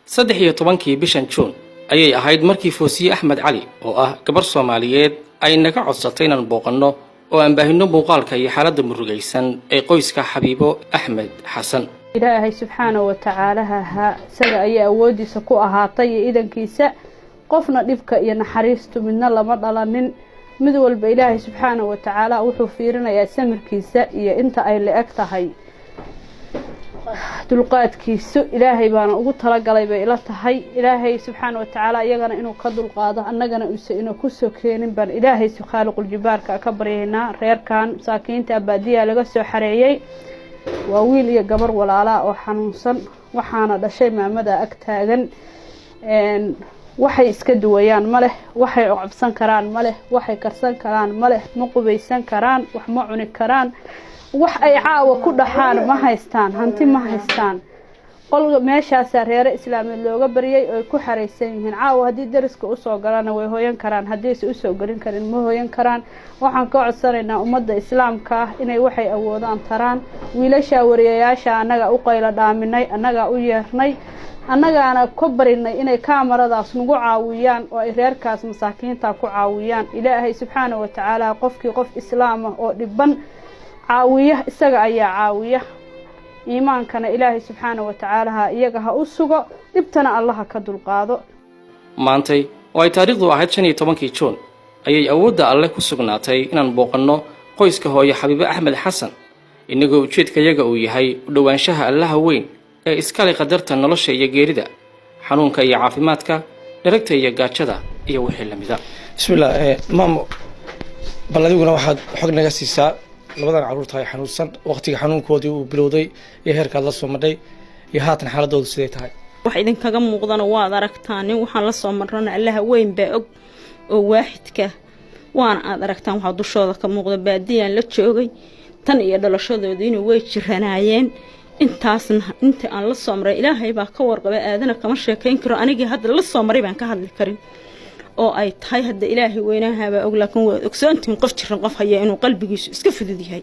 13 bishan Juun ayay ahayd markii Foosiye Axmed Cali oo ah gabar Soomaaliyeed ay naga codsatay inaan booqano oo aan baahino muuqaalka iyo xaaladda murugaysan ee qoyska Xabiibo Axmed Xasan. Ilaahay subxaanahu wa ta'aala saga ay awoodiisa ku ahaatay idankiisa qofna dhibka iyo naxariistu midna lama dhalanin mid walba Ilaahay subxaanahu wa ta'aala wuxuu fiirinayaa samirkiisa iyo inta ay leeg tahay dulqaadkiisu Ilaahay baana ugu tala galay bay ila tahay Ilaahay subxaanahu wa ta'aala iyagana inuu ka dulqaado annagana inuu ku soo keenin baan Ilaahay khaliqul jibaarka ka baryeynaa reerkan saakiinta abadiya laga soo xareeyay waa wiil iyo gabar walaala oo xanuunsan waxaana dhashay maamada ag taagan waxay iska duwayaan ma leh waxay cabsan karaan ma leh waxay karsan karaan ma leh ma qubaysan karaan wax ma cuni karaan wax ay caawa ku dhaxaan ma haystaan hanti ma haystaan qolka meeshaas reer islaamid looga bariyay oo ku xareysan yihiin caawa hadii dariska u soo galana way hooyan karaan hadii ay u soo galin karin ma hooyan karaan waxaan ka codsanaynaa ummadda islaamka inay waxay awoodaan taraan wiilasha wariyayaasha anaga u qayla dhaaminay anaga u yeernay annagaana ku barinay inay kaamaradaas nagu caawiyaan oo ay reerkaas masaakiinta ku caawiyaan Ilaahay subxaanahu wa ta'aala qofkii qof islaam ah oo dhiban caawiya isaga ayaa caawiya iimaankana Ilaahay subxaanahu wa ta'aala iyaga ha u sugo dibtana Allah ka dulqaado. Maantay oo ay taariikhdu ahayd 15 Juun ayay awoodda Alle ku sugnaatay inaan booqano qoyska hooyo Xabiibo Axmed Xasan inagoo ujeedkayaga uu yahay u dhawaanshaha Allaha weyn ee iskale qadarta nolosha iyo geerida xanuunka iyo caafimaadka dharagta iyo gaajada iyo wixii la mida. Bismillah maamo baladiguna waxaad xog naga siisaa labadan caruurta ay xanuunsan waqtiga xanuunkoodii uu bilowday iyo heerkaad la soo madhay iyo haatan xaaladoodu sidee tahay wax idin kaga muuqdana waad aragtaan waxaan la soo marrana Allaha weyn baa og oo waaxidka waan aad aragtaan waxa dushooda ka muuqda baadiyaan la joogay tan iyo dhalashadoodina way jiranaayeen intaasna inta aan la soo maray Ilaahay baa ka warqabay aadana kama sheekayn karo aniga hadda la soo maray baan ka hadli karin oo ay tahay hadda Ilaahay weynaha baa og laakiin waa ogsoontiin qof jiran qof haya inuu qalbigiisu iska fudud yahay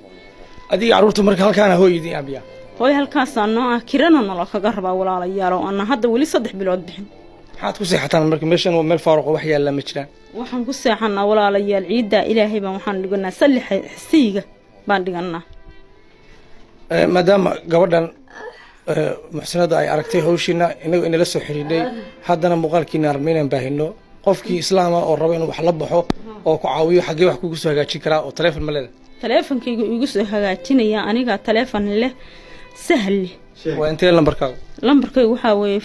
adiga caruurtu marka halkaan hooyadii abiya hooy halkaas aan kirana nolol kaga rabaa walaalayaal oo aan hadda wali 3 bilood bixin maxaad ku seexataan marka meeshan waa meel faaruq wax yaala ma jiraan waxaan ku seexanaa walaalayaal ciida Ilaahay baan waxaan dhiganaa salix xisiiga baan dhiganaa maadaama gabadhan muxsanada ay aragtay hawshiina inagu in la soo xiriiray haddana muuqaalkiina armeynaan baahino qofkii islaam ah oo rabo inuu wax la baxo oo ku caawiyo xagee wax kugu soo hagaajin kara oo telefoon ma leedahay teleefoonkayga igu soo hagaajinaya aniga telefoon leh sahal waa intee lambarkaaga lambarkaygu waxa weeye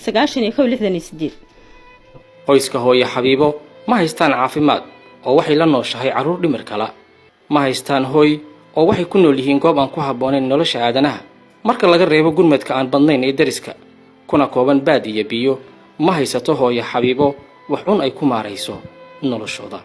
46 qoyska hooyo Xabiibo ma haystaan caafimaad oo waxay la nooshahay caruur dhimir kala ma haystaan hooy oo waxay ku nool yihiin goob aan ku habboonayn nolosha aadanaha marka laga reebo gurmadka aan badnayn ee dariska kuna kooban baad iyo biyo ma haysato hooyo Xabiibo wax un ay ku maarayso noloshooda.